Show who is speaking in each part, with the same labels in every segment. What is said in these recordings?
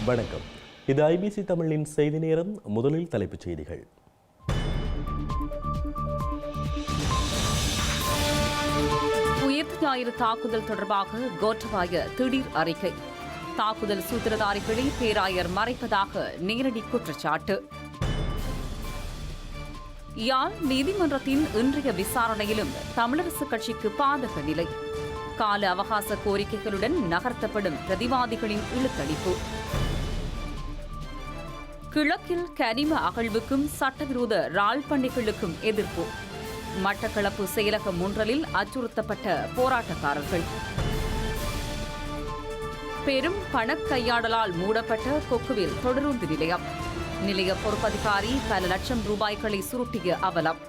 Speaker 1: வணக்கம். இது ஐபிசி தமிழின் செய்தி நேரம். முதலில் தலைப்புச் செய்திகள்.
Speaker 2: உயிர்த்த ஞாயிறு தாக்குதல் தொடர்பாக கோட்டபாய திடீர் அறிக்கை. தாக்குதல் சூத்திரதாரிகளை பேராயர் மறைப்பதாக நேரடி குற்றச்சாட்டு. யாழ் நீதிமன்றத்தின் இன்றைய விசாரணையிலும் தமிழரசுக் கட்சிக்கு பாதக நிலை. கால அவகாச கோரிக்கைகளுடன் நகர்த்தப்படும் பிரதிவாதிகளின் இழுத்தடிப்பு. கிழக்கில் கனிம அகழ்வுக்கும் சட்டவிரோத ரால் பண்ணைகளுக்கும் எதிர்ப்பு. மட்டக்களப்பு செயலக முன்றலில் அச்சுறுத்தப்பட்ட போராட்டக்காரர்கள். பெரும் பணக்கையாடலால் மூடப்பட்ட கொக்குவில் தொடருந்து நிலையம். நிலைய பொறுப்பதிகாரி பல லட்சம் ரூபாய்களை சுருட்டிய அவலம்.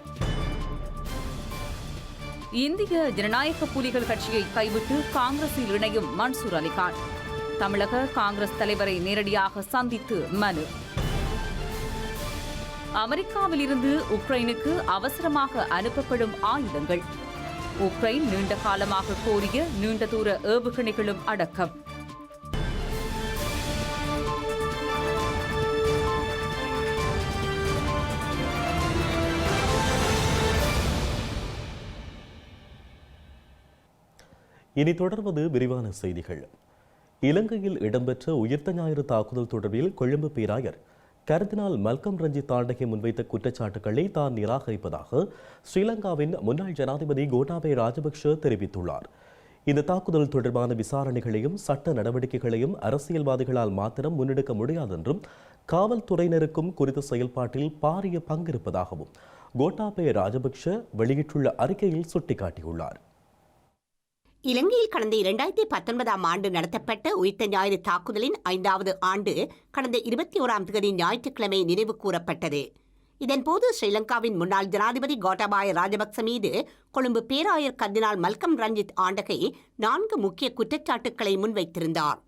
Speaker 2: இந்திய ஜனநாயக புலிகள் கட்சியை கைவிட்டு காங்கிரஸில் இணையும் மன்சூர் அலிகான். தமிழக காங்கிரஸ் தலைவரை நேரடியாக சந்தித்து மனு. அமெரிக்காவில் இருந்து உக்ரைனுக்கு அவசரமாக அனுப்பப்படும் ஆயுதங்கள். உக்ரைன் நீண்ட காலமாக கோரிய நீண்ட தூர ஏவுகணைகளும் அடக்கம்.
Speaker 1: இனி தொடர்வது விரிவான செய்திகள். இலங்கையில் இடம்பெற்ற உயிர்த்த ஞாயிறு தாக்குதல் தொடர்பில் கொழும்பு பேராயர் கர்தினால் மல்கம் ரஞ்சித் தாண்டகே முன்வைத்த குற்றச்சாட்டுக்களை தான் நிராகரிப்பதாக ஸ்ரீலங்காவின் முன்னாள் ஜனாதிபதி கோட்டாபய ராஜபக்ஷ தெரிவித்துள்ளார். இந்த தாக்குதல் தொடர்பான விசாரணைகளையும் சட்ட நடவடிக்கைகளையும் அரசியல்வாதிகளால் மாத்திரம் முன்னெடுக்க முடியாதென்றும் காவல்துறையினருக்கும் குறித்த செயல்பாட்டில் பாரிய பங்கிருப்பதாகவும் கோட்டாபய ராஜபக்ஷ வெளியிட்டுள்ள அறிக்கையில் சுட்டிக்காட்டியுள்ளார்.
Speaker 3: இலங்கையில் கடந்த 2019ஆம் ஆண்டு நடத்தப்பட்ட உயிர்த்த ஞாயிறு தாக்குதலின் 5வது ஆண்டு கடந்த 21ஆம் தேதி ஞாயிற்றுக்கிழமை நினைவு கூறப்பட்டது. இதன்போது ஸ்ரீலங்காவின் முன்னாள் ஜனாதிபதி கோட்டாபாய ராஜபக்ச மீது கொழும்பு பேராயர் கர்தினால் மல்கம் ரஞ்சித் ஆண்டகை 4 முக்கிய குற்றச்சாட்டுக்களை முன்வைத்திருந்தார்.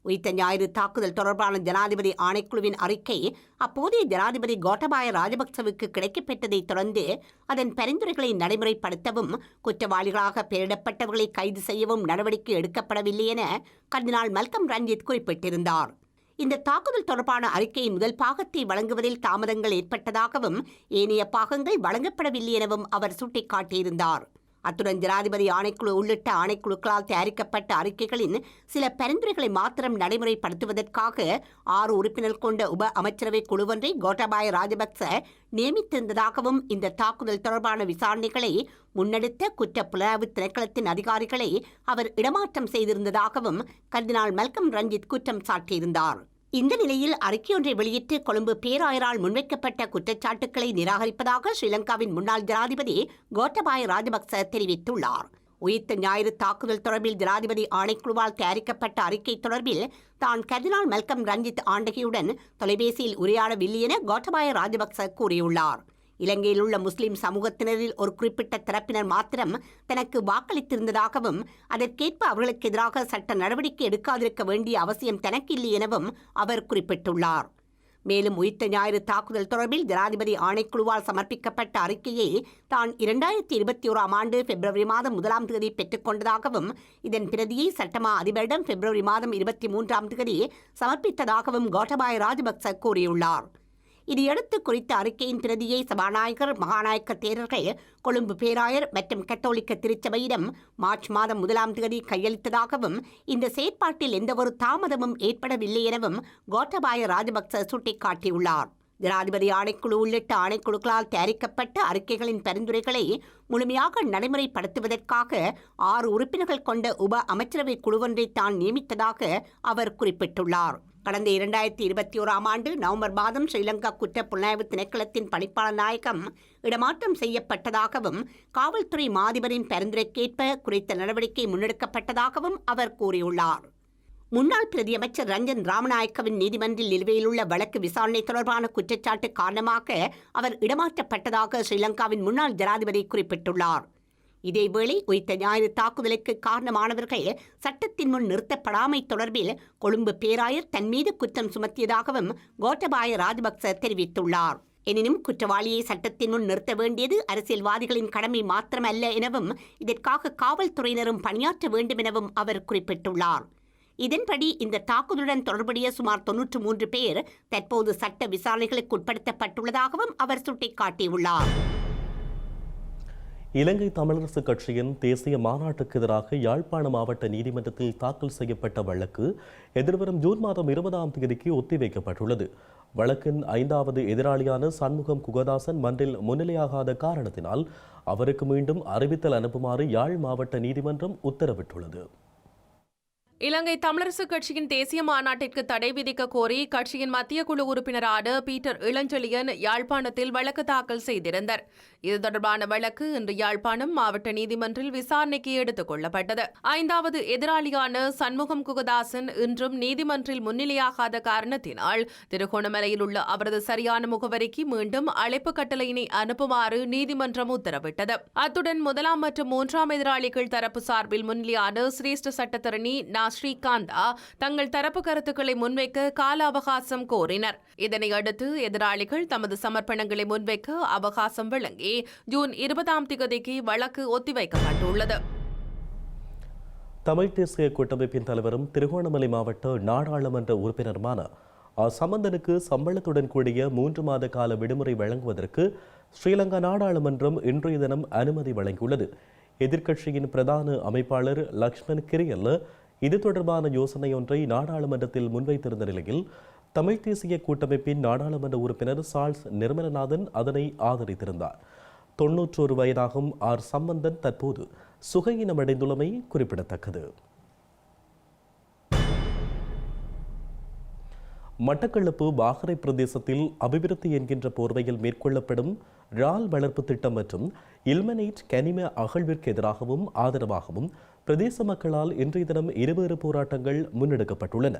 Speaker 3: உயிர்த்த ஞாயிறு தாக்குதல் தொடர்பான ஜனாதிபதி ஆணைக்குழுவின் அறிக்கை அப்போதைய ஜனாதிபதி கோட்டாபாய ராஜபக்சவுக்கு கிடைக்கப்பெற்றதைத் தொடர்ந்து அதன் பரிந்துரைகளை நடைமுறைப்படுத்தவும் குற்றவாளிகளாக பெயரிடப்பட்டவர்களை கைது செய்யவும் நடவடிக்கை எடுக்கப்படவில்லை என கர்தினால் மல்கம் ரஞ்சித் குறிப்பிட்டிருந்தார். இந்த தாக்குதல் தொடர்பான அறிக்கையின் முதல் பாகத்தை வழங்குவதில் தாமதங்கள் ஏற்பட்டதாகவும் ஏனைய பாகங்கள் வழங்கப்படவில்லை எனவும் அவர் சுட்டிக்காட்டியிருந்தார். அத்துடன் ஜனாதிபதி ஆணைக்குழு உள்ளிட்ட ஆணைக்குழுக்களால் தயாரிக்கப்பட்ட அறிக்கைகளின் சில பரிந்துரைகளை மாத்திரம் நடைமுறைப்படுத்துவதற்காக 6 உறுப்பினர் கொண்ட உப அமைச்சரவை குழுவொன்றை கோட்டாபாய ராஜபக்ச நியமித்திருந்ததாகவும் இந்த தாக்குதல் தொடர்பான விசாரணைகளை முன்னெடுத்த குற்ற புலனாய்வு திணைக்களத்தின் அதிகாரிகளை அவர் இடமாற்றம் செய்திருந்ததாகவும் கர்தினால் மல்கம் ரஞ்சித் குற்றம் சாட்டியிருந்தார். இந்த நிலையில் அறிக்கையொன்றை வெளியிட்டு கொழும்பு பேராயரால் முன்வைக்கப்பட்ட குற்றச்சாட்டுக்களை நிராகரிப்பதாக ஸ்ரீலங்காவின் முன்னாள் ஜனாதிபதி கோட்டாபாய ராஜபக்ச தெரிவித்துள்ளார். உயிர்த்த ஞாயிறு தாக்குதல் தொடர்பில் ஜனாதிபதி ஆணைக்குழுவால் தயாரிக்கப்பட்ட அறிக்கை தொடர்பில் தான் கர்தினால் மல்கம் ரஞ்சித் ஆண்டகையுடன் தொலைபேசியில் உரையாடவில்லை என கோட்டாபாய ராஜபக்ச கூறியுள்ளார். இலங்கையில் உள்ள முஸ்லிம் சமூகத்தினரில் ஒரு குறிப்பிட்ட தரப்பினர் மாத்திரம் தனக்கு வாக்களித்திருந்ததாகவும் அதற்கேற்ப அவர்களுக்கு எதிராக சட்ட நடவடிக்கை எடுக்காதிருக்க வேண்டிய அவசியம் தனக்கில்லை எனவும் அவர் குறிப்பிட்டுள்ளார். மேலும் உயிர்த்த ஞாயிறு தாக்குதல் தொடர்பில் ஜனாதிபதி ஆணைக்குழுவால் சமர்ப்பிக்கப்பட்ட அறிக்கையை தான் 2021ஆம் ஆண்டு பிப்ரவரி மாதம் 1ஆம் தேதி பெற்றுக்கொண்டதாகவும் இதன் பிரதியை சட்டமா அதிபரிடம் பிப்ரவரி மாதம் 23ஆம் தேதி சமர்ப்பித்ததாகவும் கோட்டாபாய ராஜபக்ச கூறியுள்ளார். இதையடுத்து குறித்த அறிக்கையின் பிரதியை சபாநாயகர் மகாநாயக்க தேரர்கள் கொழும்பு பேராயர் மற்றும் கத்தோலிக்க திருச்சபையிடம் மார்ச் மாதம் 1ஆம் தேதி கையளித்ததாகவும் இந்த செயற்பாட்டில் எந்தவொரு தாமதமும் ஏற்படவில்லை எனவும் கோட்டாபாய ராஜபக்ச சுட்டிக்காட்டியுள்ளார். ஜனாதிபதி ஆணைக்குழு உள்ளிட்ட ஆணைக்குழுக்களால் தயாரிக்கப்பட்ட அறிக்கைகளின் பரிந்துரைகளை முழுமையாக நடைமுறைப்படுத்துவதற்காக 6 உறுப்பினர்கள் கொண்ட உப அமைச்சரவை குழுவொன்றை தான் நியமித்ததாக அவர் குறிப்பிட்டுள்ளார். கடந்த 2021ஆம் ஆண்டு நவம்பர் மாதம் ஸ்ரீலங்கா குற்ற புலனாய்வு திணைக்களத்தின் பணிப்பாளர் நாயகம் இடமாற்றம் செய்யப்பட்டதாகவும் காவல்துறை மாதிபரின் பரிந்துரைக்கேற்ப குறித்த நடவடிக்கை முன்னெடுக்கப்பட்டதாகவும் அவர் கூறியுள்ளார். முன்னாள் பிரதியமைச்சர் ரஞ்சன் ராமநாயக்கவின் நீதிமன்றில் நிலுவையில் உள்ள வழக்கு விசாரணை தொடர்பான குற்றச்சாட்டு காரணமாக அவர் இடமாற்றப்பட்டதாக ஸ்ரீலங்காவின் முன்னாள் ஜனாதிபதி குறிப்பிட்டுள்ளார். இதேவேளை உயிர்த்த ஞாயிறு தாக்குதலுக்கு காரணமானவர்கள் சட்டத்தின் முன் நிறுத்தப்படாமை தொடர்பில் கொழும்பு பேராயர் தன் மீது குற்றம் சுமத்தியதாகவும் கோட்டாபாய ராஜபக்ச தெரிவித்துள்ளார். எனினும் குற்றவாளியை சட்டத்தின் முன் நிறுத்த வேண்டியது அரசியல்வாதிகளின் கடமை மாத்திரமல்ல எனவும் இதற்காக காவல்துறையினரும் பணியாற்ற வேண்டும் எனவும் அவர் குறிப்பிட்டுள்ளார். இதன்படி இந்த தாக்குதலுடன் தொடர்புடைய சுமார் 93 பேர் தற்போது சட்ட விசாரணைகளுக்கு உட்படுத்தப்பட்டுள்ளதாகவும் அவர் சுட்டிக்காட்டியுள்ளார்.
Speaker 1: இலங்கை தமிழரசு கட்சியின் தேசிய மாநாட்டுக்கு எதிராக யாழ்ப்பாண மாவட்ட நீதிமன்றத்தில் தாக்கல் செய்யப்பட்ட வழக்கு எதிர்வரும் ஜூன் மாதம் 20ஆம் தேதிக்கு ஒத்திவைக்கப்பட்டுள்ளது. வழக்கின் 5வது எதிராளியான சண்முகம் குகதாசன் மன்றில் முன்னிலையாகாத காரணத்தினால் அவருக்கு மீண்டும் அறிவித்தல் அனுப்புமாறு யாழ் மாவட்ட நீதிமன்றம் உத்தரவிட்டுள்ளது.
Speaker 4: இலங்கை தமிழரசு கட்சியின் தேசிய மாநாட்டிற்கு தடை விதிக்க கோரி கட்சியின் மத்திய குழு உறுப்பினரான பீட்டர் இளஞ்செழியன் யாழ்ப்பாணத்தில் வழக்கு தாக்கல் செய்திருந்தார். இது தொடர்பான வழக்கு இன்று யாழ்ப்பாணம் மாவட்ட நீதிமன்றில் விசாரணைக்கு எடுத்துக் கொள்ளப்பட்டது. 5வது எதிராளியான சண்முகம் குகதாசன் இன்றும் நீதிமன்றில் முன்னிலையாகாத காரணத்தினால் திருகோணமலையில் உள்ள அவரது சரியான முகவரிக்கு மீண்டும் அழைப்பு கட்டளையினை அனுப்புமாறு நீதிமன்றம் உத்தரவிட்டது. அத்துடன் 1 மற்றும் 3ஆம் எதிராளிகள் தரப்பு சார்பில் முன்னிலையான சிரேஷ்ட சட்டத்தரணி ஸ்ரீகாந்தா தங்கள் தரப்பு கருத்துக்களை முன்வைக்க கால அவகாசம் கோரினர். இதனையடுத்து எதிராளிகள் தமது சமர்ப்பணங்களை முன்வைக்க அவகாசம் வழங்கி ஜூன் 20ஆம் தேதிக்கு வழக்கு ஒத்திவைக்கப்பட்டுள்ளது.
Speaker 1: தமிழ் தேசிய கூட்டமைப்பின் தலைவரும் திருகோணமலை மாவட்ட நாடாளுமன்ற உறுப்பினருமான சம்பந்தனுக்கு சம்பளத்துடன் கூடிய 3 மாத கால விடுமுறை வழங்குவதற்கு ஸ்ரீலங்கா நாடாளுமன்றம் இன்றைய தினம் அனுமதி வழங்கியுள்ளது. எதிர்க்கட்சியின் பிரதான அமைப்பாளர் லக்ஷ்மன் கிரியல்ல இது தொடர்பான யோசனை ஒன்றை நாடாளுமன்றத்தில் முன்வைத்திருந்த நிலையில் தமிழ் தேசிய கூட்டமைப்பின் நாடாளுமன்ற உறுப்பினர் சார்ல்ஸ் நிர்மலநாதன் அதனை ஆதரித்திருந்தார். 91 வயதாகும் சம்பந்தன் தற்போது சுகையினமடைந்துள்ளமை குறிப்பிடத்தக்கது. மட்டக்களப்பு வாகரை பிரதேசத்தில் அபிவிருத்தி என்கின்ற போர்வையில் மேற்கொள்ளப்படும் இறால் வளர்ப்பு திட்டம் மற்றும் இல்மனைட் கனிம அகழ்விற்கு எதிராகவும் ஆதரவாகவும் பிரதேச மக்களால் இன்றைய தினம் இருவேறு போராட்டங்கள் முன்னெடுக்கப்பட்டுள்ளன.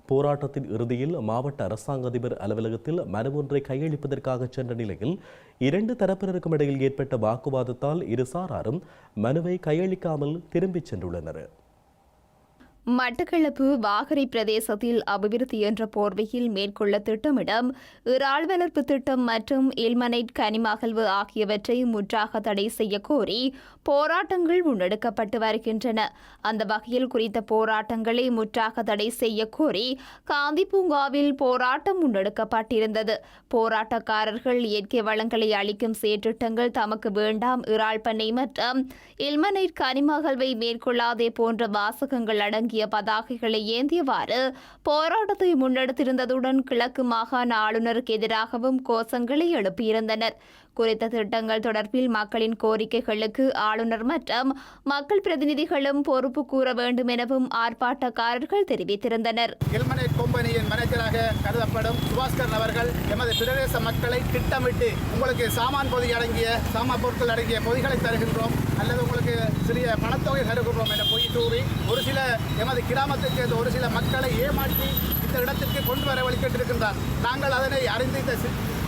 Speaker 1: போராட்டத்தின் இறுதியில் மாவட்ட அரசாங்க அதிபர் அலுவலகத்தில் மனு ஒன்றை கையளிப்பதற்காக சென்ற நிலையில் 2 தரப்பினருக்கும் இடையில் ஏற்பட்ட வாக்குவாதத்தால் இரு சாராரும் மனுவை கையளிக்காமல் திரும்பிச் சென்றுள்ளனர்.
Speaker 5: மட்டக்களப்பு வாகரை பிரதேசத்தில் அபிவிருத்தி என்ற போர்வையில் மேற்கொள்ள திட்டமிடும் இறால் வளர்ப்பு திட்டம் மற்றும் இல்மனைட் கனிம அகழ்வு ஆகியவற்றை முற்றாக தடை செய்ய கோரி போராட்டங்கள் முன்னெடுக்கப்பட்டு வருகின்றன. அந்த வகையில் குறித்த போராட்டங்களை முற்றாக தடை செய்ய கோரி காந்தி பூங்காவில் போராட்டம் முன்னெடுக்கப்பட்டிருந்தது. போராட்டக்காரர்கள் இயற்கை வளங்களை அளிக்கும் செயற்றிட்டங்கள் தமக்கு வேண்டாம், இறால் பண்ணை மற்றும் இல்மனைட் கனிம அகழ்வை மேற்கொள்ளாதே போன்ற வாசகங்கள் அடங்கிய பதாகைகளை ஏந்தியவாறு போராட்டத்தை முன்னெடுத்திருந்ததுடன் கிழக்கு மாகாண ஆளுநருக்கு எதிராகவும் கோஷங்களை எழுப்பியிருந்தனர். குறித்த திட்டங்கள் தொடர்பில் மக்களின் கோரிக்கைகளுக்கு ஆளுநர் மற்றும் மக்கள் பிரதிநிதிகளும் பொறுப்பு கூற வேண்டும் எனவும் ஆர்ப்பாட்டக்காரர்கள் தெரிவித்திருந்தனர்.
Speaker 6: இல்மனைட் கம்பெனியின் மேனேஜராக கருதப்படும் சுபாஸ்கரன் அவர்கள் எமது பிரதேச மக்களை திட்டமிட்டு உங்களுக்கு சாமான் பொதி அடங்கிய பொருட்கள் அடங்கிய பொதிகளை தருகின்றோம் அல்லது உங்களுக்கு சிறிய பணத்தொகை தருகின்றோம் என பொய் கூறி ஒரு சில எமது கிராமத்தைச் சேர்ந்த ஒரு சில மக்களை ஏமாற்றி இந்த இடத்திற்கு கொண்டு வர வழிகட்டிருக்கின்றார். நாங்கள் அதனை அறிந்து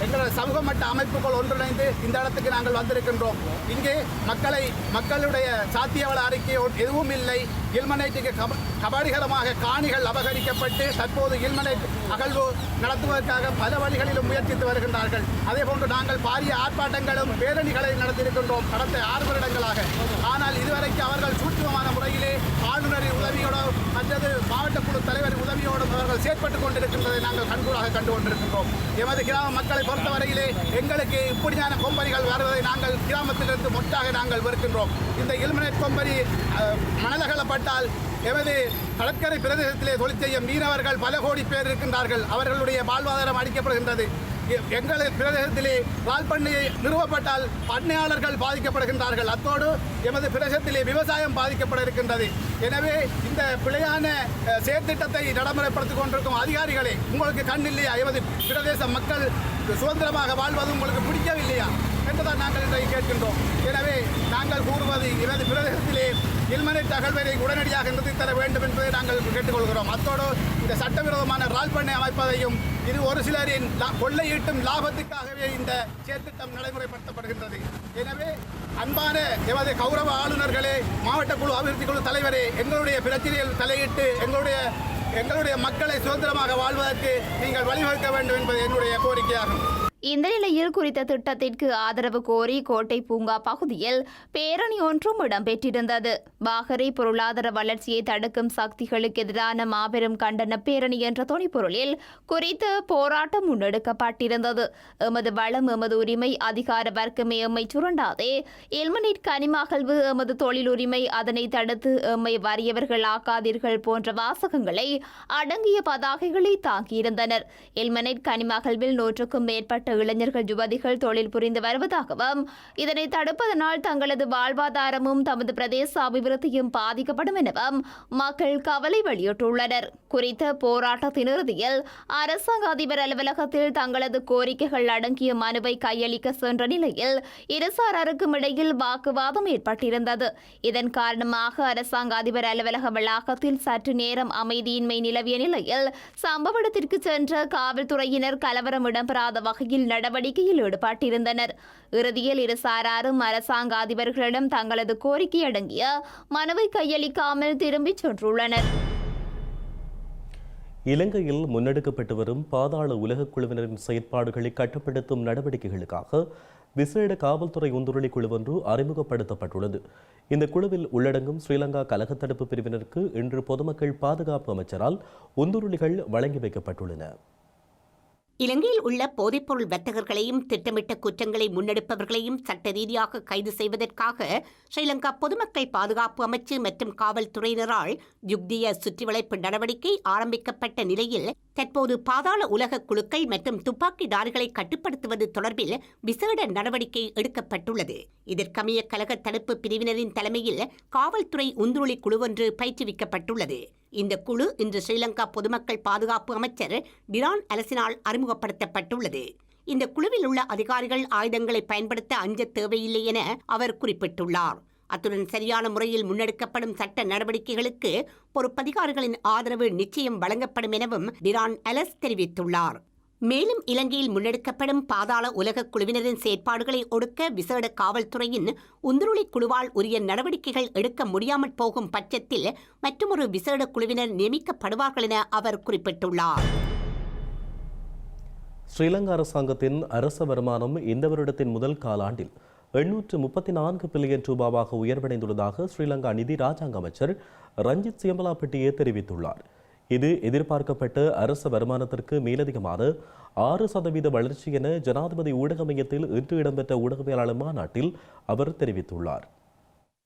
Speaker 6: எங்களோட சமூக மட்ட அமைப்புகள் ஒன்றிணைந்து இந்த இடத்துக்கு நாங்கள் வந்திருக்கின்றோம். இங்கே மக்களுடைய சாத்தியவள அறிக்கை எதுவும் இல்லை. இல்மனைட்டுக்கு கபாடிகரமாக காணிகள் அபகரிக்கப்பட்டு தற்போது இல்மனைட் அகழ்வு நடத்துவதற்காக பல வழிகளிலும் முயற்சித்து வருகின்றார்கள். அதேபோன்று நாங்கள் பாரிய ஆர்ப்பாட்டங்களும் பேரணிகளை நடத்தியிருக்கின்றோம் கடந்த 6 வருடங்களாக. ஆனால் இதுவரைக்கு அவர்கள் சூட்சமமான முறையிலே ஆளுநரின் உதவியோடு மற்றது மாவட்ட குழு தலைவரின் உதவியோடும் அவர்கள் செயற்பட்டுக் கொண்டிருக்கின்றதை நாங்கள் கண்கூடாக கண்டு கொண்டிருக்கின்றோம். எமது கிராம மக்களை பொறுத்தவரையிலே எங்களுக்கு இப்படியான கொம்பனிகள் வருவதை நாங்கள் கிராமத்திலிருந்து மொட்டாக நாங்கள் வெறுக்கின்றோம். இந்த இல்மனைட் கொம்பனி மணலகலப்பட்டால் எமது கடற்கரை பிரதேசத்திலே தொழில் செய்யும் மீனவர்கள் பல கோடி பேர் இருக்கின்றார்கள். அவர்களுடைய வாழ்வாதாரம் அளிக்கப்படுகின்றது. எங்களது பிரதேசத்திலே இறால் பண்ணையை நிறுவப்பட்டால் பண்ணையாளர்கள் பாதிக்கப்படுகின்றார்கள். அத்தோடு எமது பிரதேசத்திலே விவசாயம் பாதிக்கப்பட இருக்கின்றது. எனவே இந்த பிழையான செயற்திட்டத்தை நடைமுறைப்படுத்திக் கொண்டிருக்கும் அதிகாரிகளே, உங்களுக்கு கண் இல்லையா? எமது பிரதேச மக்கள் சுதந்திரமாக வாழ்வது உங்களுக்கு பிடிக்கவில்லையா என்றுதான் நாங்கள் இன்றைக்கு கேட்கின்றோம். எனவே நாங்கள் கூறுவது எமது பிரதேசத்திலே இல்மனைட் அகழ்வை உடனடியாக நிறுத்தித்தர வேண்டும் என்பதை நாங்கள் கேட்டுக்கொள்கிறோம். அத்தோடு இந்த சட்டவிரோதமான இறால் பண்ணை அமைப்பதையும் இது ஒரு சிலரின் கொள்ளையீட்டும் லாபத்துக்காகவே இந்த செயற்திட்டம் நடைமுறைப்படுத்தப்படுகின்றது. எனவே அன்பான எமது கௌரவ ஆளுநர்களே, மாவட்ட குழு அபிவிருத்தி குழு தலைவரே, எங்களுடைய பிரச்சனையில் தலையிட்டு எங்களுடைய மக்களை சுதந்திரமாக வாழ்வதற்கு நீங்கள் வழிவகுக்க வேண்டும் என்பது என்னுடைய கோரிக்கையாகும்.
Speaker 5: இந்த நிலையில் குறித்த திட்டத்திற்கு ஆதரவு கோரி கோட்டை பூங்கா பகுதியில் பேரணி ஒன்றும் இடம்பெற்றிருந்தது. பாகரை பொருளாதார வளர்ச்சியை தடுக்கும் சக்திகளுக்கு எதிரான மாபெரும் கண்டன பேரணி என்ற துணைப்பொருளில் குறித்த போராட்டம் முன்னெடுக்கப்பட்டிருந்தது. எமது வளம் எமது உரிமை, அதிகார வர்க்கமே எம்மை சுரண்டாதே, இல்மனைட் கனிமகழ்வு எமது தொழில் உரிமை, அதனை தடுத்து எம்மை வறியவர்கள் ஆக்காதீர்கள் போன்ற வாசகங்களை அடங்கிய பதாகைகளை தாங்கியிருந்தனர். இல்மனைட் கனிமகழ்வில் 100க்கும் மேற்பட்ட இளைஞர்கள் யுவதிகள் தொழில் புரிந்து வருவதாகவும் இதனை தடுப்பதனால் தங்களது வாழ்வாதாரமும் தமது பிரதேச அபிவிருத்தியும் பாதிக்கப்படும் எனவும் மக்கள் கவலை வெளியிட்டுள்ளனர். குறித்த போராட்டத்தின் இறுதியில் அரசாங்க அதிபர் அலுவலகத்தில் தங்களது கோரிக்கைகள் அடங்கிய மனுவை கையளிக்க சென்ற நிலையில் இருசாராருக்கும் இடையில் வாக்குவாதம் ஏற்பட்டிருந்தது. இதன் காரணமாக அரசாங்க அதிபர் அலுவலக வளாகத்தில் சற்று நேரம் அமைதியின்மை நிலவிய நிலையில் சம்பவ இடத்திற்கு சென்ற காவல்துறையினர் கலவரம் இடம்பெறாத வகையில் நடவடிக்கையில் ஈடுபட்டிருந்தனர். இறுதியில் இருசாராரும் அரசாங்க அதிபர்களிடம் தங்களது கோரிக்கை அடங்கிய மனுவை கையளிக்காமல் திரும்பிச் சென்றுள்ளனர்.
Speaker 1: இலங்கையில் முன்னெடுக்கப்பட்டு வரும் பாதாள உலக குழுவினரின் செயற்பாடுகளை கட்டுப்படுத்தும் நடவடிக்கைகளுக்காக விசேட காவல்துறை உந்துருளி குழு ஒன்று அறிமுகப்படுத்தப்பட்டுள்ளது. இந்த குழுவில் உள்ளடங்கும் ஸ்ரீலங்கா கலகத்தடுப்பு பிரிவினருக்கு இன்று பொதுமக்கள் பாதுகாப்பு அமைச்சரால் உந்துருளிகள் வழங்கி வைக்கப்பட்டுள்ளன.
Speaker 3: இலங்கையில் உள்ள போதைப்பொருள் வர்த்தகர்களையும் திட்டமிட்ட குற்றங்களை முன்னெடுப்பவர்களையும் சட்ட ரீதியாக கைது செய்வதற்காக ஸ்ரீலங்கா பொதுமக்கள் பாதுகாப்பு அமைச்சு மற்றும் காவல்துறையினரால் யுக்திய சுற்றிவளைப்பு நடவடிக்கை ஆரம்பிக்கப்பட்ட நிலையில் தற்போது பாதாள உலக குழுக்கள் மற்றும் துப்பாக்கிதாரிகளை கட்டுப்படுத்துவது தொடர்பில் விசேட நடவடிக்கை எடுக்கப்பட்டுள்ளது. இதற்கமைய கலக தடுப்பு பிரிவினரின் தலைமையில் காவல்துறை உந்துருளி குழு ஒன்று பயிற்றுவிக்கப்பட்டுள்ளது. இந்த குழு இன்று ஸ்ரீலங்கா பொதுமக்கள் பாதுகாப்பு அமைச்சர் டிரான் அலசினால் அறிமுகப்படுத்தப்பட்டுள்ளது. இந்த குழுவில் உள்ள அதிகாரிகள் ஆயுதங்களை பயன்படுத்த அஞ்ச தேவையில்லை என அவர் குறிப்பிட்டுள்ளார். அத்துடன் சரியான முறையில் முன்னெடுக்கப்படும் சட்ட நடவடிக்கைகளுக்கு பொறுப்பதிகாரிகளின் ஆதரவு நிச்சயம் வழங்கப்படும் எனவும் டிரான் அலஸ் தெரிவித்துள்ளார். மேலும் இலங்கையில் முன்னெடுக்கப்படும் பாதாள உலக குழுவினரின் செயற்பாடுகளை ஒடுக்க விசேட காவல்துறையின் உந்துருளி குழுவால் உரிய நடவடிக்கைகள் எடுக்க முடியாமல் போகும் பட்சத்தில் மற்றொரு விசேட குழுவினர் நியமிக்கப்படுவார்கள் என அவர் குறிப்பிட்டுள்ளார்.
Speaker 1: ஸ்ரீலங்கா அரசாங்கத்தின் அரச வருமானம் இந்த வருடத்தின் முதல் காலாண்டில் 834 பில்லியன் ரூபாவாக உயர்வடைந்துள்ளதாக ஸ்ரீலங்கா நிதி ராஜாங்க அமைச்சர் ரஞ்சித் சியம்பலாப்பட்டியே தெரிவித்துள்ளார். இது எதிர்பார்க்கப்பட்ட அரச வருமானத்திற்கு மேலதிகமான 6% வளர்ச்சி என ஜனாதிபதி ஊடக மையத்தில் இன்று இடம்பெற்ற ஊடகவியலாளர் மாநாட்டில் அவர் தெரிவித்துள்ளார்.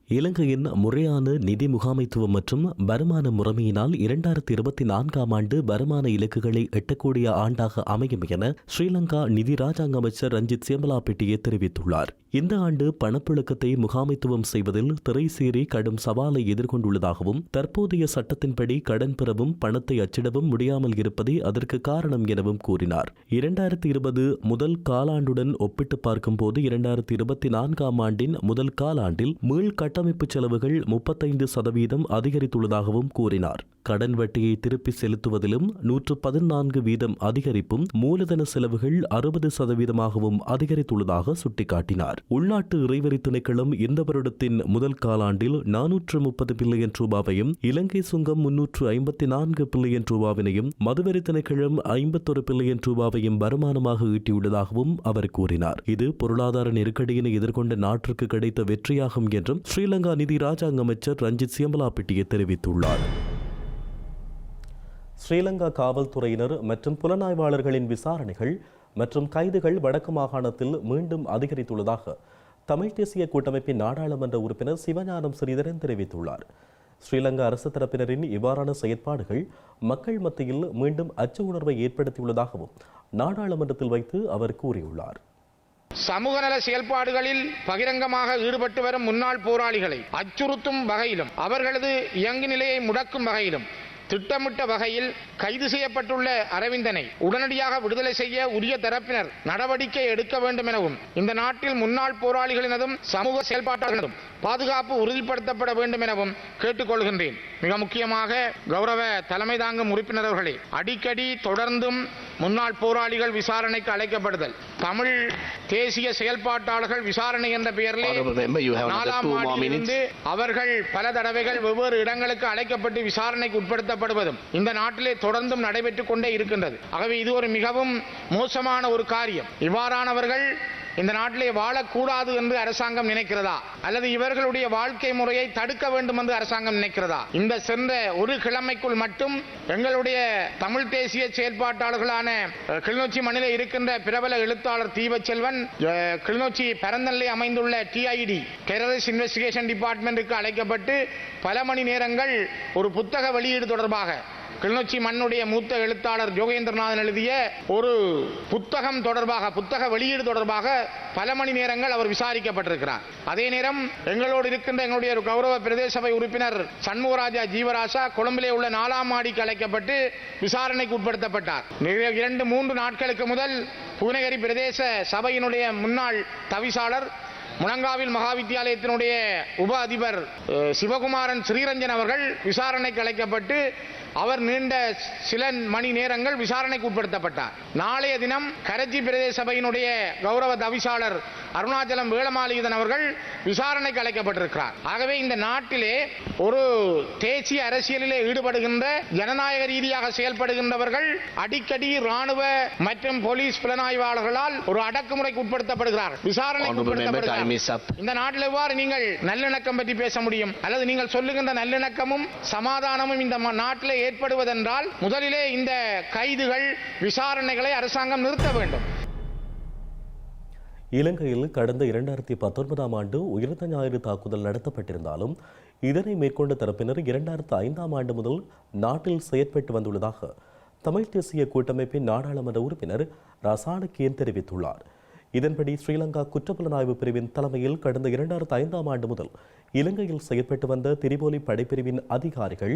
Speaker 1: இலங்கையின் முறையான நிதி முகாமைத்துவம் மற்றும் வருமான முறைமையினால் 2024ஆம் ஆண்டு வருமான இலக்குகளை எட்டக்கூடிய ஆண்டாக அமையும் என ஸ்ரீலங்கா நிதி ராஜாங்க அமைச்சர் ரஞ்சித் சியம்பலாப்பட்டியே தெரிவித்துள்ளார். இந்த ஆண்டு பணப்புழக்கத்தை முகாமைத்துவம் செய்வதில் திரைசேரி கடும் சவாலை எதிர்கொண்டுள்ளதாகவும் தற்போதைய சட்டத்தின்படி கடன் பெறவும் பணத்தை அச்சிடவும் முடியாமல் இருப்பதே அதற்கு காரணம் எனவும் கூறினார். 2020 முதல் காலாண்டுடன் ஒப்பிட்டு பார்க்கும்போது 2024ஆம் ஆண்டின் முதல் காலாண்டில் மீள் கட்டமைப்பு செலவுகள் 35% அதிகரித்துள்ளதாகவும் கூறினார். கடன் வட்டியை திருப்பி செலுத்துவதிலும் 114% அதிகரிப்பும், மூலதன செலவுகள் 60% அதிகரித்துள்ளதாக சுட்டிக்காட்டினார். உள்நாட்டு இறைவரி திணைக்களம் இந்த வருடத்தின் முதல் காலாண்டில் 430 பில்லியன் ரூபாவையும், இலங்கை சுங்கம் 354 பில்லியன் ரூபாவினையும், மதுவரி திணைக்களம் 51 பில்லியன் ரூபாவையும் வருமானமாக ஈட்டியுள்ளதாகவும் அவர் கூறினார். இது பொருளாதார நெருக்கடியினை எதிர்கொண்ட நாட்டிற்கு கிடைத்த வெற்றியாகும் என்றும் ஸ்ரீலங்கா நிதி ராஜாங்க அமைச்சர் ரஞ்சித் சியம்பலாப்பட்டியே தெரிவித்துள்ளார். ஸ்ரீலங்கா காவல்துறையினர் மற்றும் புலனாய்வாளர்களின் விசாரணைகள் மற்றும் கைதுகள் வடக்கு மாகாணத்தில் மீண்டும் அதிகரித்துள்ளதாக தமிழ் தேசிய கூட்டமைப்பின் நாடாளுமன்ற உறுப்பினர் சிவஞானம் ஸ்ரீதரன் தெரிவித்துள்ளார். ஸ்ரீலங்கா அரசு தரப்பினரின் இவ்வாறான செயற்பாடுகள் மக்கள் மத்தியில் மீண்டும் அச்ச உணர்வை ஏற்படுத்தியுள்ளதாகவும் நாடாளுமன்றத்தில் வைத்து அவர் கூறியுள்ளார்.
Speaker 7: சமூக நல செயல்பாடுகளில் பகிரங்கமாக ஈடுபட்டு வரும் முன்னாள் போராளிகளை அச்சுறுத்தும் வகையிலும் அவர்களது இயங்கு நிலையை முடக்கும் வகையிலும் திட்டமிட்ட வகையில் கைது செய்யப்பட்டுள்ள அரவிந்தனை உடனடியாக விடுதலை செய்ய உரிய தரப்பினர் நடவடிக்கை எடுக்க வேண்டும் எனவும் இந்த நாட்டில் முன்னாள் போராளிகளினதும் சமூக செயல்பாட்டாளர்களும் பாதுகாப்பு உறுதிப்படுத்தப்பட வேண்டும் எனவும் கேட்டுக்கொள்கின்றேன். மிக முக்கியமாக கௌரவ தலைமை தாங்கும் உறுப்பினர் அவர்களே, அடிக்கடி தொடர்ந்தும் முன்னாள் போராளிகள் விசாரணைக்கு அழைக்கப்படுதல், தமிழ் தேசிய செயல்பாட்டாளர்கள் விசாரணை என்ற பெயரில் 4ஆம் ஆண்டிலிருந்து அவர்கள் பல தடவைகள் வெவ்வேறு இடங்களுக்கு அழைக்கப்பட்டு விசாரணைக்கு உட்படுத்த துன்புறுத்தப்படுவதும் இந்த நாட்டிலே தொடர்ந்தும் நடைபெற்றுக் கொண்டே இருக்கின்றது. ஆகவே இது ஒரு மிகவும் மோசமான ஒரு காரியம். இவ்வாறானவர்கள் இந்த நாட்டிலே வாழக்கூடாது என்று அரசாங்கம் நினைக்கிறதா அல்லது இவர்களுடைய வாழ்க்கை முறையை தடுக்க வேண்டும் என்று அரசாங்கம் நினைக்கிறதா? இந்த சென்ற ஒரு கிழமைக்குள் மட்டும் எங்களுடைய தமிழ் தேசிய செயற்பாட்டாளர்களான கிளிநொச்சி மண்ணிலே இருக்கின்ற பிரபல எழுத்தாளர் தீபச்செல்வன் கிளிநொச்சி பரந்தல்லே அமைந்துள்ள TID டெரரிஸ்ட் இன்வெஸ்டிகேஷன் டிபார்ட்மெண்ட்டுக்கு அழைக்கப்பட்டு பல மணி நேரங்கள் ஒரு புத்தக வெளியீடு தொடர்பாக கிளிநொச்சி மண்ணுடைய மூத்த எழுத்தாளர் ஜோகேந்திரநாதன் எழுதிய ஒரு புத்தக வெளியீடு தொடர்பாக பல மணி நேரங்கள் அவர் விசாரிக்கப்பட்டிருக்கிறார். அதே நேரம் எங்களோடு இருக்கின்ற எங்களுடைய கௌரவ பிரதேச சபை உறுப்பினர் சண்முகராஜா ஜீவராசா கொழும்பிலே உள்ள 4ஆம் மாடிக்கு அழைக்கப்பட்டு விசாரணைக்கு உட்படுத்தப்பட்டார். 2-3 நாட்களுக்கு முதல் பூநகரி பிரதேச சபையினுடைய முன்னாள் தவிசாளர் முழங்காவில் மகாவித்தியாலயத்தினுடைய உப அதிபர் சிவகுமாரன் ஸ்ரீரஞ்சன் அவர்கள் விசாரணைக்கு அழைக்கப்பட்டு அவர் நீண்ட சில மணி நேரங்கள் விசாரணைக்கு உட்படுத்தப்பட்டார். நாளைய தினம் கரச்சி பிரதேச சபையினுடைய கௌரவ தவிசாளர் அருணாச்சலம் வேளமாலிதன் அவர்கள் விசாரணைக்கு அழைக்கப்பட்டிருக்கிறார். ஆகவே இந்த நாட்டிலே ஒரு தேசிய அரசியலிலே ஈடுபடுகின்ற ஜனநாயக ரீதியாக செயல்படுகின்றவர்கள் அடிக்கடி ராணுவ மற்றும் போலீஸ் புலனாய்வாளர்களால் ஒரு அடக்குமுறைக்கு உட்படுத்தப்படுகிறார், விசாரணைக்கு உட்படுத்தப்படுகிறார். இந்த நாட்டில் எவ்வாறு நீங்கள் நல்லிணக்கம் பற்றி பேச முடியும்? அல்லது நீங்கள் சொல்லுகின்ற நல்லிணக்கமும் சமாதானமும் இந்த நாட்டிலே ஏற்படுவதென்றால் முதலிலே இந்த கைதுகள் விசாரணைகளை அரசாங்கம் நிறுத்த வேண்டும்.
Speaker 1: இலங்கையில் கடந்த 2019ஆம் ஆண்டு உயிர்த்த ஞாயிறு தாக்குதல் நடத்தப்பட்டிருந்தாலும் இதனை மேற்கொண்ட தரப்பினர் 2005ஆம் ஆண்டு முதல் நாட்டில் செயற்பட்டு வந்துள்ளதாக தமிழ் தேசிய கூட்டமைப்பின் நாடாளுமன்ற உறுப்பினர் ரசாணக்கியன் தெரிவித்துள்ளார். இதன்படி ஸ்ரீலங்கா குற்றப்புலனாய்வு பிரிவின் தலைமையில் கடந்த 2005ஆம் ஆண்டு முதல் இலங்கையில் செயற்பட்டு வந்த திரிபோலி படைப்பிரிவின் அதிகாரிகள்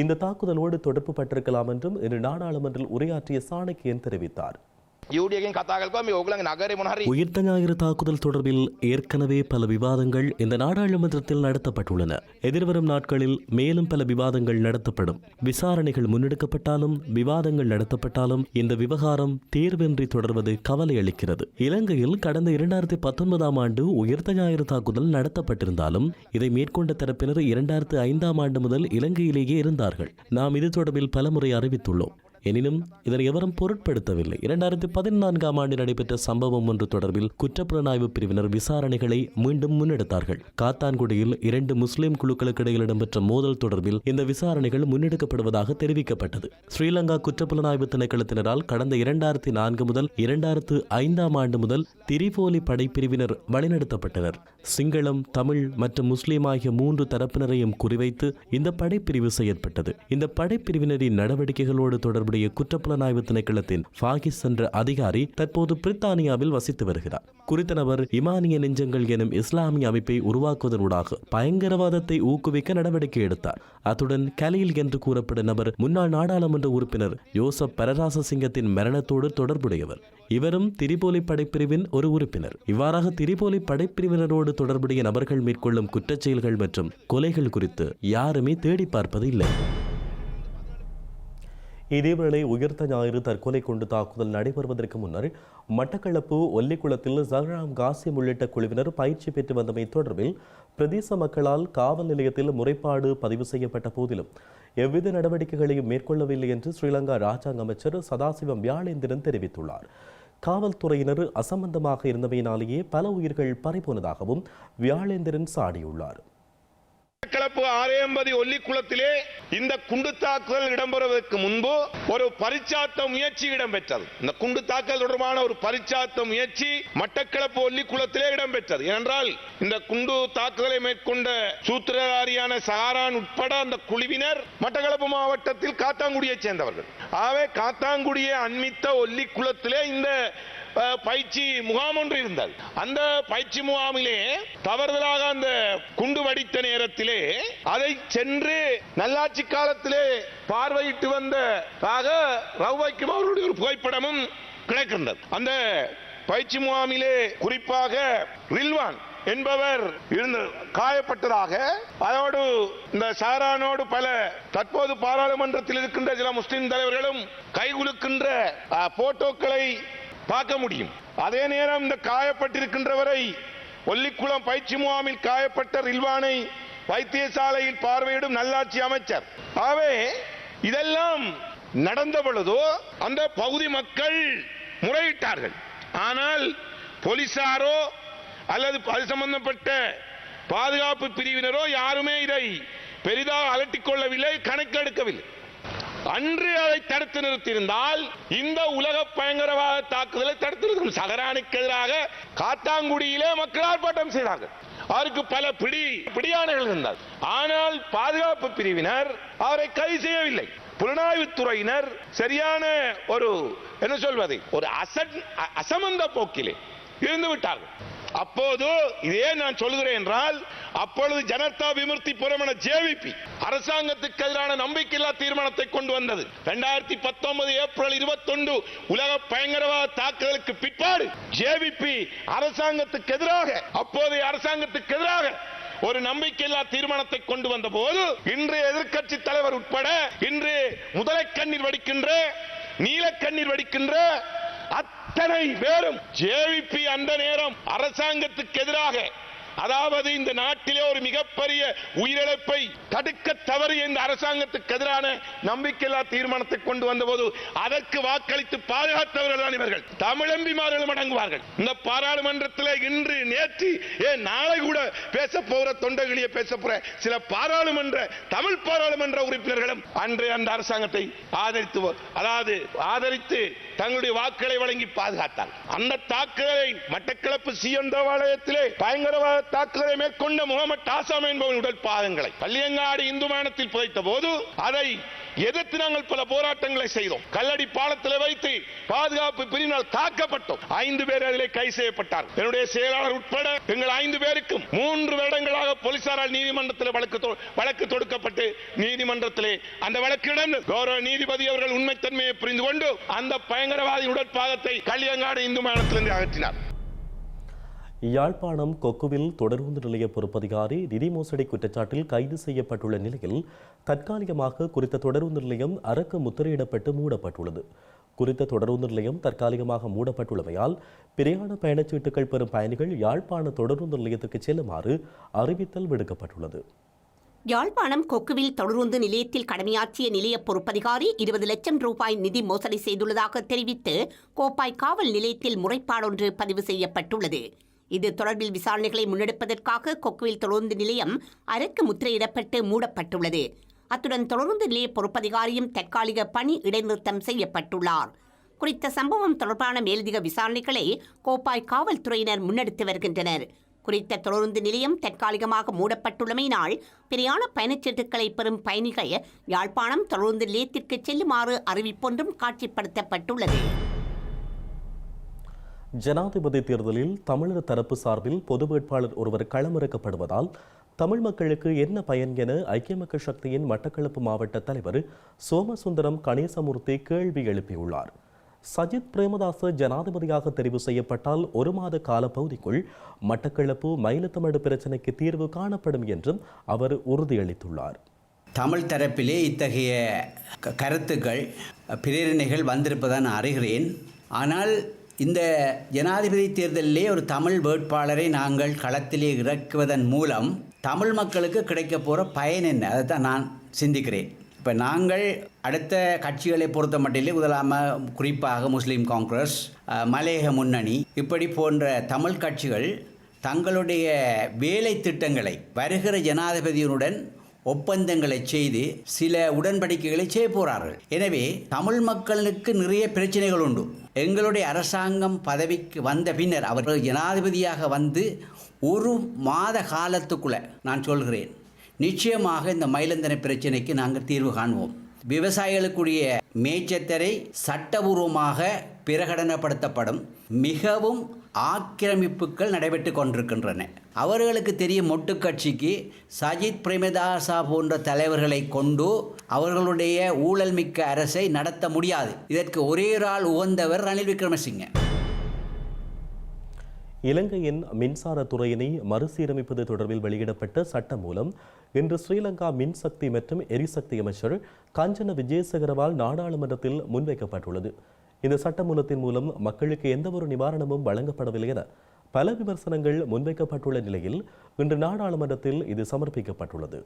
Speaker 1: இந்த தாக்குதலோடு தொடர்பு பட்டிருக்கலாம் என்றும் இன்று நாடாளுமன்றில் உரையாற்றிய சாணக்கியன் தெரிவித்தார். உயிர்த்த ஞாயிறு தாக்குதல் தொடர்பில் ஏற்கனவே பல விவாதங்கள் இந்த நாடாளுமன்றத்தில் நடத்தப்பட்டுள்ளன. எதிர்வரும் நாட்களில் மேலும் பல விவாதங்கள் நடத்தப்படும். விசாரணைகள் முன்னெடுக்கப்பட்டாலும் விவாதங்கள் நடத்தப்பட்டாலும் இந்த விவகாரம் தீர்வின்றி தொடர்வது கவலை அளிக்கிறது. இலங்கையில் கடந்த 2019ஆம் ஆண்டு உயிர்த்த ஞாயிறு தாக்குதல் நடத்தப்பட்டிருந்தாலும் இதை மேற்கொண்ட தரப்பினர் 2005ஆம் ஆண்டு முதல் இலங்கையிலேயே இருந்தார்கள். நாம் இது தொடர்பில் பலமுறை அறிவித்துள்ளோம். எனினும் இதனை எவரும் பொருட்படுத்தவில்லை. 2014ஆம் ஆண்டு நடைபெற்ற சம்பவம் ஒன்று தொடர்பில் குற்றப்புலனாய்வு பிரிவினர் விசாரணைகளை மீண்டும் முன்னெடுத்தார்கள். காத்தான்குடியில் 2 முஸ்லிம் குழுக்களுக்கு இடையில் இடம்பெற்ற மோதல் தொடர்பில் இந்த விசாரணைகள் முன்னெடுக்கப்படுவதாக தெரிவிக்கப்பட்டது. ஸ்ரீலங்கா குற்றப்புலனாய்வு திணைக்களத்தினரால் கடந்த 2004 முதல் 2005ஆம் ஆண்டு முதல் திரிபோலி படைப்பிரிவினர் வழிநடத்தப்பட்டனர். சிங்களம், தமிழ் மற்றும் முஸ்லிம் ஆகிய 3 தரப்பினரையும் குறிவைத்து இந்த படைப்பிரிவு செயற்பட்டது. இந்த படைப்பிரிவினரின் நடவடிக்கைகளோடு தொடர்புடைய குற்றப்புலனாய்வு திணைக்களத்தின் ஃபாகிஸ் என்ற அதிகாரி தற்போது பிரித்தானியாவில் வசித்து வருகிறார். குறித்த நபர் இமானிய நெஞ்சங்கள் எனும் இஸ்லாமிய அமைப்பை உருவாக்குவதனூடாக பயங்கரவாதத்தை ஊக்குவிக்க நடவடிக்கை எடுத்தார். அத்துடன் கலீல் என்று கூறப்படும் நபர் முன்னாள் நாடாளுமன்ற உறுப்பினர் யோசப் பரராசசிங்கத்தின் மரணத்தோடு தொடர்புடையவர். இவரும் திரிபோலி படைப்பிரிவின் ஒரு உறுப்பினர். இவ்வாறாக திரிபோலி படைப்பிரிவினரோடு தொடர்புடைய நபர்கள் மேற்கொள்ளும் குற்றச்செயல்கள் மற்றும் கொலைகள் குறித்து யாருமே தேடி பார்ப்பது இல்லை. இதேவேளை உயிர்த்த ஞாயிறு தற்கொலை கொண்டு தாக்குதல் நடைபெறுவதற்கு முன்னர் மட்டக்களப்பு ஒல்லிக்குளத்தில் ஜஹ்ராம் காசிம் உள்ளிட்ட குழுவினர் பயிற்சி பெற்று வந்தமை தொடர்பில் பிரதேச மக்களால் காவல் நிலையத்தில் முறைப்பாடு பதிவு செய்யப்பட்ட போதிலும் எவ்வித நடவடிக்கைகளையும் மேற்கொள்ளவில்லை என்று ஸ்ரீலங்கா ராஜாங்க அமைச்சர் சதாசிவம் வியாழேந்திரன் தெரிவித்துள்ளார். காவல்துறையினர் அசம்பந்தமாக இருந்தமையினாலேயே பல உயிர்கள் பறிபோனதாகவும் வியாழேந்திரன் சாடியுள்ளார்.
Speaker 8: மட்டக்களப்பு ஆரையம்பதி ஒல்லிக்குளத்திலே இந்த குண்டு தாக்குதல் இடம்பெறுவதற்கு முன்பு ஒரு பரிச்சாத்த முயற்சி இடம்பெற்றது. இந்த குண்டு தாக்குதல் தொடர்பான ஒரு பரிச்சாத்த முயற்சி மட்டக்களப்பு ஒல்லிக்குளத்திலே இடம்பெற்றது. ஏனென்றால் இந்த குண்டு தாக்குதலை மேற்கொண்ட சூத்திரதாரியான சஹாரான் உட்பட அந்த குழுவினர் மட்டக்களப்பு மாவட்டத்தில் காத்தாங்குடியைச் சேர்ந்தவர்கள். ஆகவே காத்தாங்குடியை அண்மித்த ஒல்லிக்குளத்திலே இந்த பயிற்சி முகாம் ஒன்று இருந்தது. அந்த பயிற்சி முகாமிலே தவறுதலாக அந்த குண்டு வெடித்த நேரத்திலே அதை சென்று நல்லாட்சி காலத்திலே பார்வையிட்டு வந்ததாக ரவ்வைக்கும் அவருடைய ஒரு புகைப்படமும் கிடைக்கின்றது. அந்த பயிற்சி முகாமிலே குறிப்பாக ரில்வான் என்பவர் காயப்பட்டதாக, அதோடு இந்த சாரானோடு பல தற்போது பாராளுமன்றத்தில் இருக்கின்ற சில முஸ்லிம் தலைவர்களும் கைகுலுக்கின்ற போட்டோக்களை பார்க்க முடியும். அதே நேரம் இந்த காயப்பட்டிருக்கின்றவரை ஒல்லிக்குளம் பயிற்சி முகாமில் காயப்பட்ட ரில்வானை வைத்தியசாலையில் பார்வையிடும் நல்லாட்சி அமைச்சர். ஆகவே இதெல்லாம் நடந்த பொழுதோ அந்த பகுதி மக்கள் முறையிட்டார்கள். ஆனால் போலீசாரோ அல்லது அது சம்பந்தப்பட்ட பாதுகாப்பு பிரிவினரோ யாருமே இதை பெரிதாக அலட்டிக் கொள்ளவில்லை, கணக்கெடுக்கவில்லை. அன்று அதை தடுத்து நிறுத்தியிருந்தால் இந்த உலக பயங்கரவாத தாக்குதலை தடுத்து நிறுத்தும். சஹரானுக்கு எதிராக காத்தாங்குடியிலே மக்கள் ஆர்ப்பாட்டம் செய்தார்கள். அவருக்கு பல பிடியானைகள் இருந்தார். ஆனால் பாதுகாப்பு பிரிவினர் அவரை கைது செய்யவில்லை. புலனாய்வுத்துறையினர் சரியான ஒரு என்ன சொல்வது ஒரு அசமந்த போக்கிலே இருந்து விட்டார்கள். அப்போது இதே நான் சொல்கிறேன் என்றால் அப்பொழுது ஜனதா விமுக்தி புரமண ஜேவிபி அரசாங்கத்துக்கு எதிரான நம்பிக்கையில்லா தீர்மானத்தை கொண்டு வந்தது. 2019 ஏப்ரல் 21 உலக பயங்கரவாத தாக்குதலுக்கு பிற்பாடு ஜேவிபி அரசாங்கத்துக்கு எதிராக அப்போதைய அரசாங்கத்துக்கு எதிராக ஒரு நம்பிக்கையில்லா தீர்மானத்தை கொண்டு வந்த போது இன்று எதிர்க்கட்சி தலைவர் உட்பட இன்று முதலை கண்ணீர் வடிக்கின்ற நீல கண்ணீர் வடிக்கின்ற அத்தனை பேரும் ஜேவிபி அந்த நேரம் அரசாங்கத்துக்கு எதிராக, அதாவது இந்த நாட்டிலே ஒரு மிகப்பெரிய உயிரிழப்பை தடுக்க தவறிய இந்த அரசாங்கத்துக்கு எதிரான நம்பிக்கையில்லா தீர்மானத்தை கொண்டு வந்தபோது அதற்கு வாக்களித்து பாதுகாத்தவர்கள் தான் இவர்கள். தமிழ் எம்பிமார்களும் அடங்குவார்கள். இந்த பாராளுமன்றத்தில் இன்று நேற்று நாளை கூட பேச போகிற தொண்டர்களியே பேச போற சில தமிழ் பாராளுமன்ற உறுப்பினர்களும் அன்று அந்த அரசாங்கத்தை ஆதரித்து தங்களுடைய வாக்களை வழங்கி பாதுகாத்தார். அந்த தாக்குதலை மட்டக்களப்பு சியந்தவாலயத்திலே பயங்கரவாத தாக்குதலை மேற்கொண்ட முகமது ஆசாம் என்பவன் உடல் பாகங்களை பள்ளியங்காடு இந்து மானத்தில் புதைத்த போது அதை எதிர்த்து நாங்கள் பல போராட்டங்களை செய்தோம். கல்லடி பாலத்தில் வைத்து பாதுகாப்பு பிரிவினால் தாக்கப்பட்டோம். 5 பேர் அதிலே கைது செய்யப்பட்டார். என்னுடைய செயலாளர் உட்பட எங்கள் 5 பேருக்கும் 3 வருடங்களாக போலீசாரால் நீதிமன்றத்தில் வழக்கு தொடுக்கப்பட்டு நீதிமன்றத்திலே அந்த வழக்கிடம் கௌரவ நீதிபதி அவர்கள் உண்மைத்தன்மையை புரிந்து கொண்டு அந்த பயங்கரவாதி உடற்பாகத்தை கள்ளியங்காடு இந்து மாநிலத்திலிருந்து அகற்றினார்.
Speaker 1: யாழ்ப்பாணம் கொக்குவில் தொடருந்து நிலைய பொறுப்பதிகாரி நிதி மோசடி குற்றச்சாட்டில் கைது செய்யப்பட்டுள்ள நிலையில் தற்காலிகமாக குறித்த தொடருந்து நிலையம் அரக்க முத்திரையிடப்பட்டு மூடப்பட்டுள்ளது. குறித்த தொடருந்து நிலையம் தற்காலிகமாக மூடப்பட்டுள்ளமையால் பிரயாண பயணச்சீட்டுகள் பெறும் பயணிகள் யாழ்ப்பாண தொடருந்து நிலையத்துக்கு செல்லுமாறு அறிவித்தல் விடுக்கப்பட்டுள்ளது.
Speaker 3: யாழ்ப்பாணம் கொக்குவில் தொடருந்து நிலையத்தில் கடமையாற்றிய நிலைய பொறுப்பதிகாரி 20 லட்சம் ரூபாய் நிதி மோசடி செய்துள்ளதாக தெரிவித்து கோப்பாய் காவல் நிலையத்தில் முறைப்பாடொன்று பதிவு செய்யப்பட்டுள்ளது. இது தொடர்பில் விசாரணைகளை முன்னெடுப்பதற்காக கொக்குவில் தொடருந்து நிலையம் அரக்கு முத்திரையிடப்பட்டு மூடப்பட்டுள்ளது. அத்துடன் தொடருந்து நிலைய பொறுப்பதிகாரியும் தற்காலிக பணி இடைநிறுத்தம் செய்யப்பட்டுள்ளார். குறித்த சம்பவம் தொடர்பான மேலதிக விசாரணைகளை கோப்பாய் காவல்துறையினர் முன்னெடுத்து வருகின்றனர். குறித்த தொடருந்து நிலையம் தற்காலிகமாக மூடப்பட்டுள்ளமையினால் பிரயாண பயணச்சீட்டுகளை பெறும் பயணிகள் யாழ்ப்பாணம் தொடருந்து நிலையத்திற்கு செல்லுமாறு அறிவிப்பொன்றும் காட்சிப்படுத்தப்பட்டுள்ளது.
Speaker 1: ஜனாதிபதி தேர்தலில் தமிழர் தரப்பு சார்பில் பொது வேட்பாளர் ஒருவர் களமிறக்கப்படுவதால் தமிழ் மக்களுக்கு என்ன பயன் என ஐக்கிய மக்கள் சக்தியின் மட்டக்களப்பு மாவட்ட தலைவர் சோமசுந்தரம் கணேசமூர்த்தி கேள்வி எழுப்பியுள்ளார். சஜித் பிரேமதாச ஜனாதிபதியாக தெரிவு செய்யப்பட்டால் 1 மாத காலப்பகுதிக்குள் மட்டக்களப்பு மயிலத்தமடு பிரச்சினைக்கு தீர்வு காணப்படும் என்றும் அவர் உறுதியளித்துள்ளார்.
Speaker 9: தமிழ் தரப்பிலே இத்தகைய கருத்துக்கள் பிரேரணைகள் வந்திருப்பதான் அறிகிறேன். ஆனால் இந்த ஜனாதிபதி தேர்தலிலே ஒரு தமிழ் வேட்பாளரை நாங்கள் களத்திலே இறக்குவதன் மூலம் தமிழ் மக்களுக்கு கிடைக்க போகிற பயன் என்ன, அதை தான் நான் சிந்திக்கிறேன். இப்போ நாங்கள் அடுத்த கட்சிகளை பொறுத்த மட்டிலே குறிப்பாக முஸ்லீம் காங்கிரஸ், மலையக முன்னணி இப்படி போன்ற தமிழ் கட்சிகள் தங்களுடைய வேலை திட்டங்களை வருகிற ஜனாதிபதியுடன் ஒப்பந்தங்களை செய்து சில உடன்படிக்கைகளை செய்ய போகிறார்கள். எனவே தமிழ் மக்களுக்கு நிறைய பிரச்சனைகள் உண்டு. எங்களுடைய அரசாங்கம் பதவிக்கு வந்த பின்னர் அவர்கள் ஜனாதிபதியாக வந்து 1 மாத காலத்துக்குள்ள நான் சொல்கிறேன் நிச்சயமாக இந்த மயிலந்தனை பிரச்சனைக்கு நாங்கள் தீர்வு காண்போம். விவசாயிகளுக்குரிய மேய்ச்சத்தரை சட்டபூர்வமாக பிரகடனப்படுத்தப்படும். மிகவும் ஆக்கிரமிப்புகள் நடைபெற்று கொண்டிருக்கின்றன. அவர்களுக்கு தெரியும் மொட்டு கட்சிக்கு சஜித் பிரேமதாசா போன்ற தலைவர்களை கொண்டு அவர்களுடைய ஊழல் மிக்க அரசை நடத்த முடியாது. இதற்கு ஒரே ஆள் உகந்தவர் ரணில் விக்ரமசிங்க.
Speaker 1: இலங்கையின் மின்சார துறையினை மறுசீரமைப்பது தொடர்பில் வெளியிடப்பட்ட சட்டம் மூலம் இன்று ஸ்ரீலங்கா மின்சக்தி மற்றும் எரிசக்தி அமைச்சர் காஞ்சன விஜயசேகரவால் நாடாளுமன்றத்தில் முன்வைக்கப்பட்டுள்ளது. இந்த சட்டமூலத்தின் மூலம் மக்களுக்கு எந்தவொரு நிவாரணமும் வழங்கப்படவில்லை என பல விமர்சனங்கள் முன்வைக்கப்பட்டுள்ள நிலையில் இன்று நாடாளுமன்றத்தில் இது சமர்ப்பிக்கப்பட்டுள்ளது.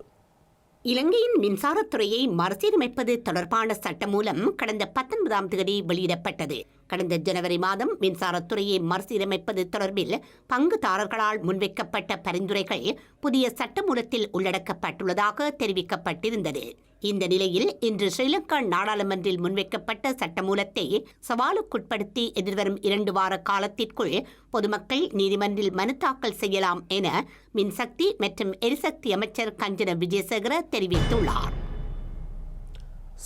Speaker 3: இலங்கையின் மின்சாரத்துறையை மறுசீரமைப்பது தொடர்பான சட்டமூலம் கடந்த 19ஆம் தேதி வெளியிடப்பட்டது. கடந்த ஜனவரி மாதம் மின்சாரத்துறையை மறுசீரமைப்பது தொடர்பில் பங்குதாரர்களால் முன்வைக்கப்பட்ட பரிந்துரைகள் புதிய சட்டமூலத்தில் உள்ளடக்கப்பட்டுள்ளதாக தெரிவிக்கப்பட்டிருந்தது. இந்த நிலையில் இன்று ஸ்ரீலங்கா நாடாளுமன்றில் முன்வைக்கப்பட்ட சட்டமூலத்தை சவாலுக்குட்படுத்தி எதிர்வரும் 2 வார காலத்திற்குள் பொதுமக்கள் நீதிமன்றில் மனு தாக்கல் செய்யலாம் என மின்சக்தி மற்றும் எரிசக்தி அமைச்சர் கஞ்சன விஜயசேகர தெரிவித்துள்ளார்.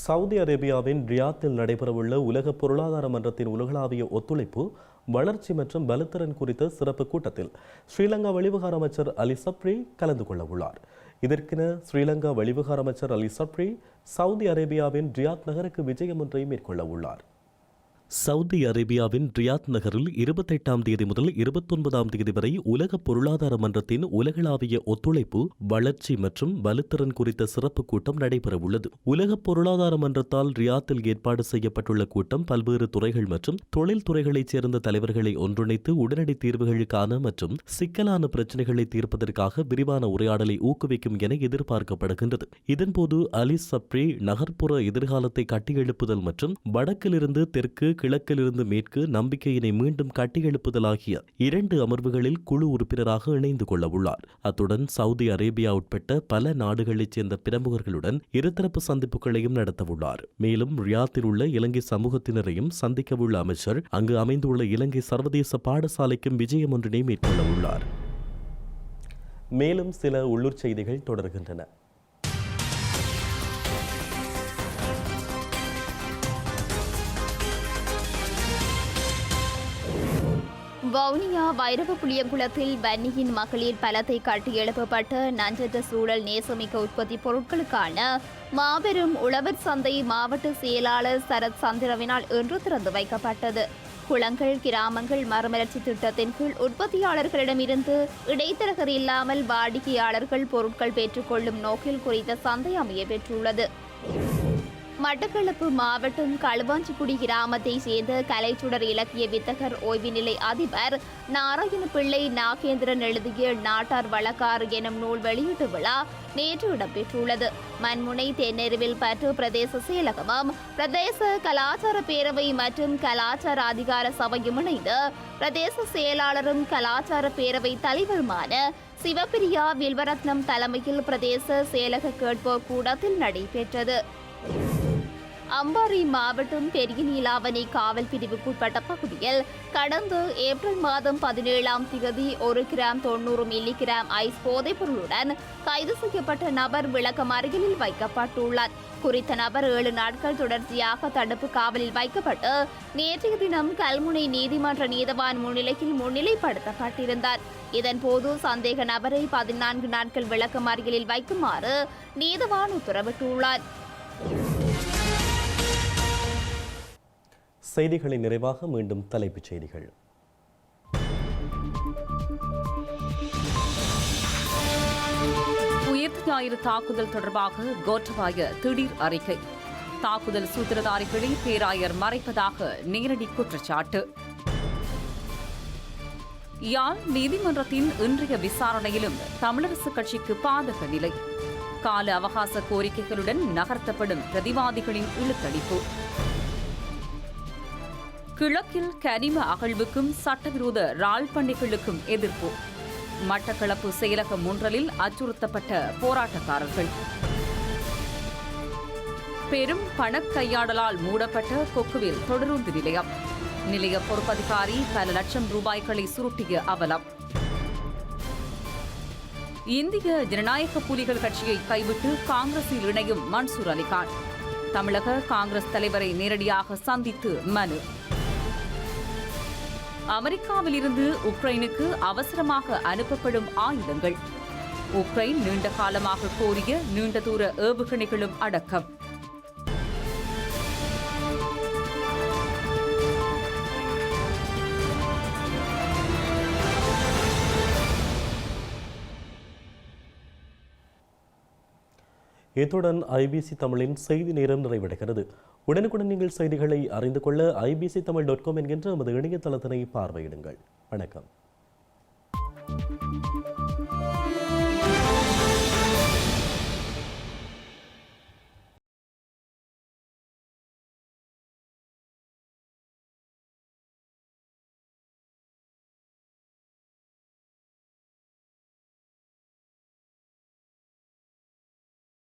Speaker 1: சவுதி அரேபியாவின் ரியாத்தில் நடைபெறவுள்ள உலக பொருளாதார மன்றத்தின் உலகளாவிய ஒத்துழைப்பு, வளர்ச்சி மற்றும் பலுத்திறன் குறித்த சிறப்பு கூட்டத்தில் ஸ்ரீலங்கா வெளிவிவகார அமைச்சர் அலி சப்ரி கலந்து கொள்ள உள்ளார். இதற்கென ஸ்ரீலங்கா வெளிவிவகார அமைச்சர் அலி சப்ரி சவுதி அரேபியாவின் ரியாத் நகருக்கு விஜயம் ஒன்றை மேற்கொள்ள உள்ளார். சவுதி அரேபியாவின் ரியாத் நகரில் 28ஆம் தேதி முதல் 29ஆம் தேதி வரை உலக பொருளாதார மன்றத்தின் உலகளாவிய ஒத்துழைப்பு, வளர்ச்சி மற்றும் வலுத்திறன் குறித்த சிறப்பு கூட்டம் நடைபெறவுள்ளது. உலக பொருளாதார மன்றத்தால் ரியாத்தில் ஏற்பாடு செய்யப்பட்டுள்ள கூட்டம் பல்வேறு துறைகள் மற்றும் தொழில் துறைகளைச் சேர்ந்த தலைவர்களை ஒன்றிணைத்து உடனடி தீர்வுகளுக்கான மற்றும் சிக்கலான பிரச்சினைகளை தீர்ப்பதற்காக விரிவான உரையாடலை ஊக்குவிக்கும் என எதிர்பார்க்கப்படுகின்றது. இதன்போது அலி சப்ரி நகர்ப்புற எதிர்காலத்தை கட்டியெழுப்புதல் மற்றும் வடக்கிலிருந்து தெற்கு, கிழக்கிலிருந்து மேற்கு நம்பிக்கையினை மீண்டும் கட்டியெழுப்புதல் ஆகிய 2 அமர்வுகளில் குழு உறுப்பினராக இணைந்து கொள்ள உள்ளார். அத்துடன் சவுதி அரேபியா உட்பட்ட பல நாடுகளைச் சேர்ந்த பிரமுகர்களுடன் இருதரப்பு சந்திப்புகளையும் நடத்தவுள்ளார். மேலும் ரியாத்தில் உள்ள இலங்கை சமூகத்தினரையும் சந்திக்கவுள்ள அமைச்சர் அங்கு அமைந்துள்ள இலங்கை சர்வதேச பாடசாலைக்கும் விஜயம் ஒன்றினை மேற்கொள்ள உள்ளார். மேலும் சில உள்ளூர் செய்திகள் தொடர்கின்றன.
Speaker 5: வவுனியா வைரவ புளியங்குளத்தில் வன்னியின் மகளிர் பலத்தை கட்டி எழுப்பப்பட்ட நஞ்சற்ற சூழல் நேசமிக்க உற்பத்தி பொருட்களுக்கான மாபெரும் உழவர் சந்தை மாவட்ட செயலாளர் சரத் சந்திரவினால் இன்று திறந்து வைக்கப்பட்டது. குளங்கள், கிராமங்கள் மறுமலர்ச்சி திட்டத்தின் கீழ் உற்பத்தியாளர்களிடமிருந்து இடைத்தரகர் இல்லாமல் வாடிக்கையாளர்கள் பொருட்கள் பெற்றுக்கொள்ளும் நோக்கில் குறித்த சந்தை அமைய பெற்றுள்ளது. மட்டக்களப்பு மாவட்டம் களுவாஞ்சிக்குடி கிராமத்தைச் சேர்ந்த கலைச்சுடர் இலக்கிய வித்தகர் ஓய்வு நிலை அதிபர் நாராயண பிள்ளை நாகேந்திரன் எழுதிய நாட்டார் வழக்காறு எனும் நூல் வெளியீட்டு விழா நேற்று இடம்பெற்றுள்ளது. மண்முனை தென்னெருவில் பற்று பிரதேச செயலகமும் பிரதேச கலாச்சார பேரவை மற்றும் கலாச்சார அதிகார சபையும் இணைந்து பிரதேச செயலாளரும் கலாச்சார பேரவை தலைவருமான சிவபிரியா வில்வரத்னம் தலைமையில் பிரதேச செயலக கேட்போர் கூடத்தில் நடைபெற்றது. அம்பாறை மாவட்டம் பெரிய நீலாவணை காவல் பிரிவுக்குட்பட்ட பகுதியில் கடந்த ஏப்ரல் மாதம் 17ஆம் தேதி 1 கிராம் 90 மில்லி கிராம் ஐஸ் போதைப் பொருளுடன் கைது செய்யப்பட்ட நபர் விளக்கமறியலில் வைக்கப்பட்டுள்ளார். குறித்த நபர் 7 நாட்கள் தொடர்ச்சியாக தடுப்பு காவலில் வைக்கப்பட்டு நேற்றைய தினம் கல்முனை நீதிமன்ற நீதவான் முன்னிலையில் முன்னிலைப்படுத்தப்பட்டிருந்தார். இதன்போது சந்தேக நபரை 14 நாட்கள் விளக்கமறியலில் வைக்குமாறு நீதவான் உத்தரவிட்டுள்ளார்.
Speaker 1: செய்திகளின் நிறைவாக மீண்டும் தலைப்புச் செய்திகள்.
Speaker 2: உயிர்த்த ஞாயிறு தாக்குதல் தொடர்பாக கோட்டபாய திடீர் அறிக்கை. தாக்குதல் சூத்திரதாரிகளை பேராயர் மறைப்பதாக நேரடி குற்றச்சாட்டு. யாழ் நீதிமன்றத்தின் இன்றைய விசாரணையிலும் தமிழரசு கட்சிக்கு பாதக நிலை. கால அவகாச கோரிக்கைகளுடன் நகர்த்தப்படும் பிரதிவாதிகளின் இழுத்தடிப்பு. கிழக்கில் கனிம அகழ்வுக்கும் சட்டவிரோத ராள் பண்ணைகளுக்கும் எதிர்ப்பு. மட்டக்களப்பு செயலக முன்றலில் அச்சுறுத்தப்பட்ட போராட்டக்காரர்கள். பெரும் பணக்கையாடலால் மூடப்பட்ட கொக்குவில் தொடருந்து நிலையம். நிலைய பொறுப்பதிகாரி பல லட்சம் ரூபாய்களை சுருட்டிய அவலம். இந்திய ஜனநாயக புலிகள் கட்சியை கைவிட்டு காங்கிரஸில் இணையும் மன்சூர் அலிகான். தமிழக காங்கிரஸ் தலைவரை நேரடியாக சந்தித்து மனு. அமெரிக்காவிலிருந்து உக்ரைனுக்கு அவசரமாக அனுப்பப்படும் ஆயுதங்கள். உக்ரைன் நீண்ட காலமாக கோரிய நீண்ட தூர ஏவுகணைகளும் அடக்கம்.
Speaker 1: இத்துடன் ஐபிசி தமிழின் செய்தி நேரம் நிறைவடைகிறது. உடனுக்குடன் நீங்கள் செய்திகளை அறிந்து கொள்ள ibctamil.com என்கின்ற நமது இணையதளத்தினை பார்வையிடுங்கள். வணக்கம்.